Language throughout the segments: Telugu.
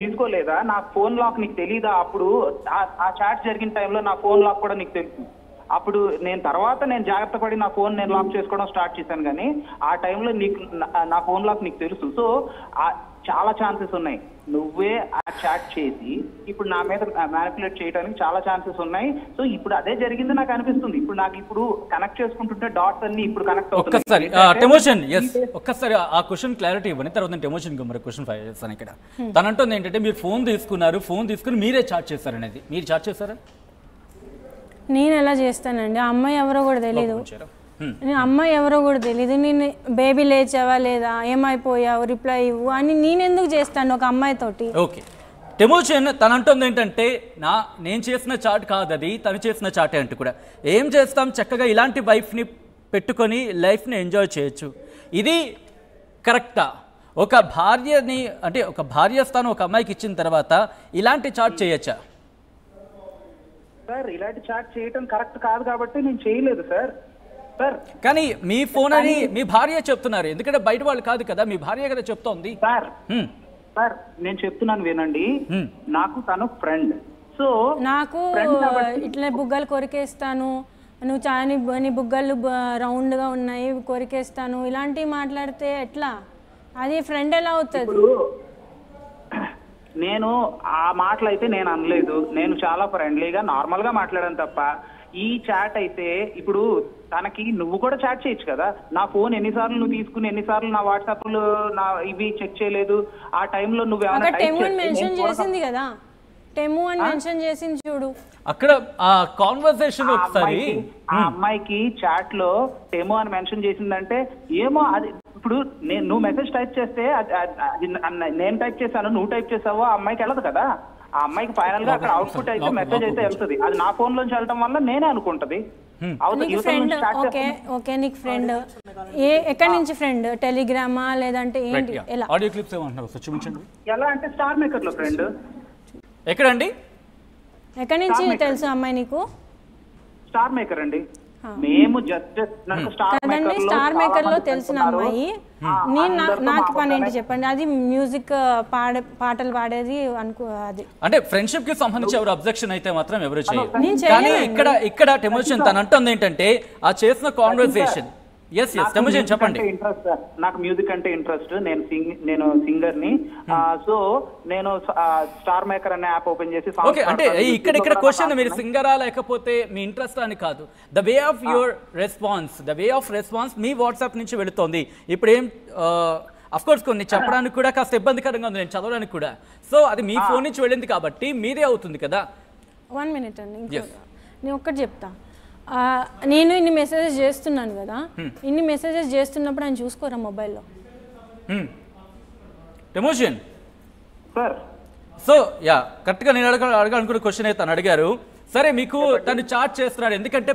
తీసుకోలేదా? నా ఫోన్ లాక్ నీకు తెలీదా? అప్పుడు ఆ చాట్ జరిగిన టైంలో నా ఫోన్ లాక్ కూడా నీకు తెలుసు. అప్పుడు నేను జాగ్రత్త పడి నా ఫోన్ నేను లాక్ చేసుకోవడం స్టార్ట్ చేశాను, కానీ ఆ టైంలో నీకు నా ఫోన్ లాక్ నీకు తెలుసు. సో చాలా ఛాన్సెస్ ఉన్నాయి. నువ్వే ఆ చాట్ చేసి ఇప్పుడు నా మీద మ్యానిపులేట్ చేయడానికి చాలా ఛాన్సెస్ ఉన్నాయి. సో ఇప్పుడు అదే జరిగింది నాకు అనిపిస్తుంది. ఇప్పుడు కనెక్ట్ చేసుకుంటుంటే డాట్స్ అన్ని ఇప్పుడు కనెక్ట్ అవుతాయి. ఒక్కసారి ఆ క్వశ్చన్ క్లారిటీ ఇవ్వండి, తర్వాత టెమోషన్ మరి క్వశ్చన్ ఫైవ్ చేస్తాను. ఇక్కడ తను అంటుంది ఏంటంటే మీరు ఫోన్ తీసుకుని మీరే చాట్ చేశారనేది. మీరు చాట్ చేశారా? నేను ఎలా చేస్తానండి? ఆ అమ్మాయి ఎవరో కూడా తెలీదు. అమ్మాయి ఎవరో కూడా తెలీదు. నేను బేబీ లేచావా లేదా, ఏమైపోయావు, రిప్లై ఇవ్వు అని నేను ఎందుకు చేస్తాను ఒక అమ్మాయితోటి? ఓకే, టెమోషన్ తను అంటుంది ఏంటంటే నేను చేసిన చాట్ కాదు అది, తను చేసిన చాటే అంటూ కూడా. ఏం చేస్తాం, చక్కగా ఇలాంటి వైఫ్ని పెట్టుకొని లైఫ్ని ఎంజాయ్ చేయొచ్చు. ఇది కరెక్టా? ఒక భార్యని అంటే ఒక భార్య స్థానం ఒక అమ్మాయికి ఇచ్చిన తర్వాత ఇలాంటి చాట్ చేయొచ్చా? సార్ ఇలాంటి చాట్ చేయటం కరెక్ట్ కాదు కాబట్టి నేను చేయలేదు సార్. కానీ మీ ఫోన్ అని మీ భార్య చెప్తున్నారు, ఎందుకంటే బయట వాళ్ళు కాదు కదా, మీ భార్య కదా చెప్తోంది. సార్ నేను చెప్తున్నాను వినండి, నాకు తను ఫ్రెండ్. సో నాకు ఇట్లా బుగ్గలు కొరికేస్తాను, నువ్వు చాలా నీ బుగ్గలు రౌండ్గా ఉన్నాయి కొరికేస్తాను ఇలాంటివి మాట్లాడితే ఎట్లా? అది ఫ్రెండ్ ఎలా అవుతుంది? నేను ఆ మాటలు అయితే నేను అనలేదు. నేను చాలా ఫ్రెండ్లీగా నార్మల్గా మాట్లాడాను తప్ప ఈ చాట్ అయితే ఇప్పుడు తనకి నువ్వు కూడా చాట్ చేయొచ్చు కదా. నా ఫోన్ ఎన్నిసార్లు నువ్వు తీసుకుని ఎన్నిసార్లు నా వాట్సాప్ లో నా ఇవి చెక్ చేయలేదు. ఆ టైంలో నువ్వు మెన్షన్ చేసింది కదా, టెము అని మెన్షన్ చేసింది చూడు అక్కడ ఆ కాన్వర్సేషన్. ఒకసారి ఆ అమ్మాయికి చాట్ లో టెము అని మెన్షన్ చేసిందంటే ఏమో అది ఇప్పుడు నువ్వు మెసేజ్ టైప్ చేస్తే నేను టైప్ చేశాను, నువ్వు టైప్ చేసావో ఆ అమ్మాయికి వెళ్ళదు కదా. ఆ అమ్మాయికి ఫైనల్ గా అక్కడ అవుట్పుట్ అయితే మెసేజ్ అయితే వెళ్తుంది. అది నా ఫోన్ లోంచి వెళ్ళడం వల్ల నేనే అనుకుంటది. నీకు ఫ్రెండ్ ఎక్కడి నుంచి ఫ్రెండ్? టెలిగ్రామా లేదంటే ఏంటి? ఆడియో క్లిప్స్ ఏమంటున్నారు చూపించండి. ఎలా అంటే స్టార్ మేకర్ లో ఫ్రెండ్. ఎక్కడండి? ఎక్కడి నుంచి తెలుసు అమ్మాయి నీకు? స్టార్ మేకర్ అండి. మేము జస్ట్ స్టార్ మేకర్ లో తెలిసిన అమ్మాయి. నాకు పని ఏంటి చెప్పండి? అది మ్యూజిక్ పాటలు పాడేది అనుకో. అది అంటే ఫ్రెండ్షిప్ కి సంబంధించి ఎవరు అబ్జెక్షన్ అయితే మాత్రం ఎవరు చేయరు. కానీ ఇక్కడ టెమోషన్ తను అంటుంది ఏంటంటే ఆ చేసిన కాన్వర్సేషన్. చెప్పండి. ఇంట్రెస్ట్ సార్, నాకు మ్యూజిక్ అంటే ఇంట్రెస్ట్. నేను సింగర్ ని. సో నేను స్టార్ మేకర్ అనే యాప్ ఓపెన్ చేసి అంటే ఇక్కడ క్వశ్చన్ మీరు సింగరా లేకపోతే మీ ఇంట్రెస్ట్ అని కాదు. The way of your response me WhatsApp నుంచి వెళుతోంది. ఇప్పుడు ఏం అఫ్ కోర్స్ కొన్ని చెప్పడానికి కూడా కాస్త ఇబ్బందికరంగా ఉంది, నేను చదవడానికి కూడా. సో అది మీ ఫోన్ నుంచి వెళ్ళింది కాబట్టి మీదే అవుతుంది కదా. 1 minute అండి, నేను ఒక్కటి చెప్తా. నేను ఇన్ని మెసేజెస్ చేస్తున్నాను కదా, ఇన్ని మెసేజెస్ చేస్తున్నప్పుడు ఆయన చూసుకోరా మొబైల్లో? టెమోషన్ సో కరెక్ట్గా నేను అడగాలనుకున్న క్వశ్చన్ అయితే తను అడిగారు. సరే మీకు తను చాట్ చేస్తున్నాడు, ఎందుకంటే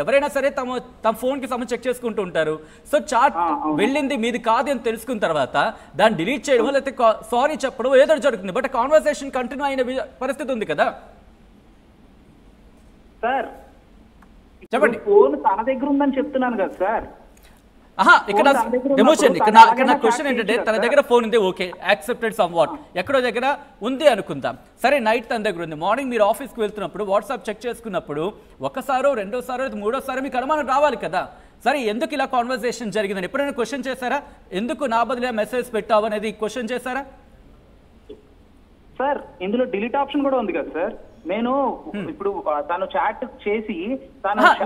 ఎవరైనా సరే తమ ఫోన్ కి సంబంధించి చెక్ చేసుకుంటూ ఉంటారు. సో చాట్ వెళ్ళింది మీది కాదు అని తెలుసుకున్న తర్వాత దాన్ని డిలీట్ చేయడం లేకపోతే సారీ చెప్పడం ఏదో జరుగుతుంది. బట్ కాన్వర్సేషన్ కంటిన్యూ అయిన పరిస్థితి ఉంది కదా సార్. చెప్పండి. ఫోన్ తన దగ్గర ఉందని చెప్తున్నాను కదా సార్. ఇక్కడ ఎమోషన్ ఇక్కడ నా క్వశ్చన్ ఏంటంటే తన దగ్గర ఫోన్ ఉంది, ఓకే యాక్సెప్టెడ్ సమ్ వాట్, ఎక్కడో దగ్గర ఉంది అనుకుందాం. సరే నైట్ తన దగ్గర ఉంది, మార్నింగ్ మీరు ఆఫీస్కి వెళ్తున్నప్పుడు వాట్సాప్ చెక్ చేసుకున్నప్పుడు ఒకసారో రెండోసారో మూడోసారో మీకు అనుమానం రావాలి కదా. సరే ఎందుకు ఇలా కాన్వర్సేషన్ జరిగిందని ఎప్పుడైనా క్వశ్చన్ చేశారా? ఎందుకు నా బదులు మెసేజ్ పెట్టావు అనేది క్వశ్చన్ చేశారా? సార్ ఇందులో డిలీట్ ఆప్షన్ కూడా ఉంది కదా సార్. నేను ఇప్పుడు తను చాట్ చేసి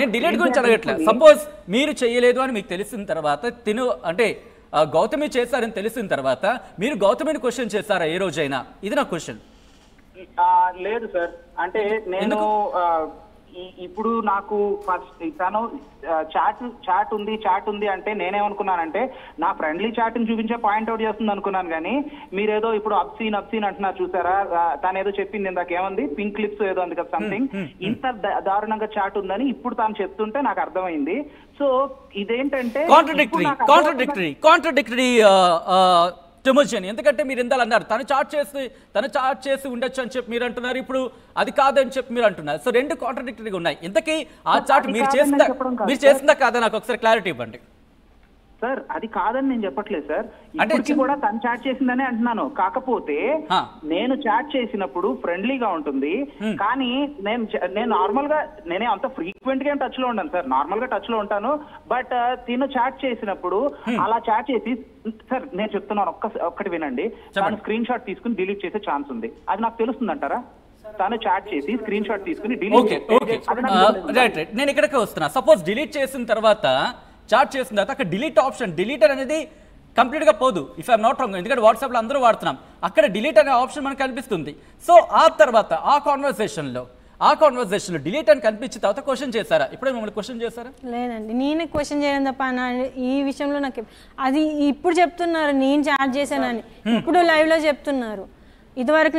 నేను డిలీట్ గురించి అడగట్లేదు. సపోజ్ మీరు చేయలేదు అని మీకు తెలిసిన తర్వాత అంటే గౌతమి చేశారని తెలిసిన తర్వాత మీరు గౌతమిని క్వశ్చన్ చేశారా ఏ రోజైనా? ఇది నా క్వశ్చన్. లేదు సార్, అంటే నేను ఇప్పుడు నాకు ఫస్ట్ తను చాట్ ఉంది అంటే నేనేమనుకున్నానంటే నా ఫ్రెండ్లీ చాట్ ని చూపించే పాయింట్అవుట్ చేస్తుంది అనుకున్నాను. కానీ మీరేదో ఇప్పుడు అబ్సీన్ అంటున్నారు చూసారా, తను ఏదో చెప్పింది ఇందాక ఏముంది, పింక్ క్లిప్స్ ఏదో ఉంది కదా సంథింగ్, ఇంత దారుణంగా చాట్ ఉందని ఇప్పుడు తాను చెప్తుంటే నాకు అర్థమైంది. సో ఇదేంటంటే కాంట్రడిక్టరీ టెమోషన్. ఎందుకంటే మీరు ఇందాలు అన్నారు తను చాట్ చేసి ఉండొచ్చు అని చెప్పి మీరు అంటున్నారు, ఇప్పుడు అది కాదని చెప్పి మీరు అంటున్నారు. సో రెండు కాంట్రడిక్టరీగా ఉన్నాయి. ఇంతకీ ఆ చాట్ మీరు చేసిందా కాదా నాకు ఒకసారి క్లారిటీ ఇవ్వండి. సార్ అది కాదని నేను చెప్పట్లేదు సార్, ఇప్పటికి కూడా తను చాట్ చేసిందనే అంటున్నాను. కాకపోతే నేను చాట్ చేసినప్పుడు ఫ్రెండ్లీగా ఉంటుంది, కానీ నేను నార్మల్ గా నేనే అంత ఫ్రీక్వెంట్ గా టచ్ లో ఉంటాను సార్, నార్మల్ గా టచ్ లో ఉంటాను. బట్ తిను చాట్ చేసినప్పుడు అలా చాట్ చేసి, సార్ నేను చెప్తున్నాను ఒక్కటి వినండి, తను స్క్రీన్ షాట్ తీసుకుని డిలీట్ చేసే ఛాన్స్ ఉంది. అది నాకు తెలుస్తుంది అంటారా? తను చాట్ చేసి స్క్రీన్ షాట్ తీసుకుని డిలీట్. రైట్ రైట్, నేను ఇక్కడికి వస్తున్నా. సపోజ్ డిలీట్ చేసిన తర్వాత, చాట్ చేసిన తర్వాత అక్కడ డిలీట్ ఆప్షన్, డిలీటర్ అనేది కంప్లీట్ గా పోదు, ఇఫ్ ఐఎమ్ నాట్ రాంగ్, ఎందుకంటే వాట్సాప్ లో అందరూ వాడుతున్నాం, అక్కడ డిలీట్ అనే ఆప్షన్ మనకు కనిపిస్తుంది. సో ఆ తర్వాత ఆ కాన్వర్సేషన్ లో డిలీట్ అని కనిపించిన తర్వాత క్వశ్చన్ చేశారా? ఇప్పుడే మిమ్మల్ని క్వశ్చన్ చేశారా? లేదండి, నేనే క్వశ్చన్ చేయడం తప్ప ఈ విషయంలో నాకు అది ఇప్పుడు చెప్తున్నారు నేను చాట్ చేశానని, ఇప్పుడు లైవ్ లో చెప్తున్నారు. ఇదివరకు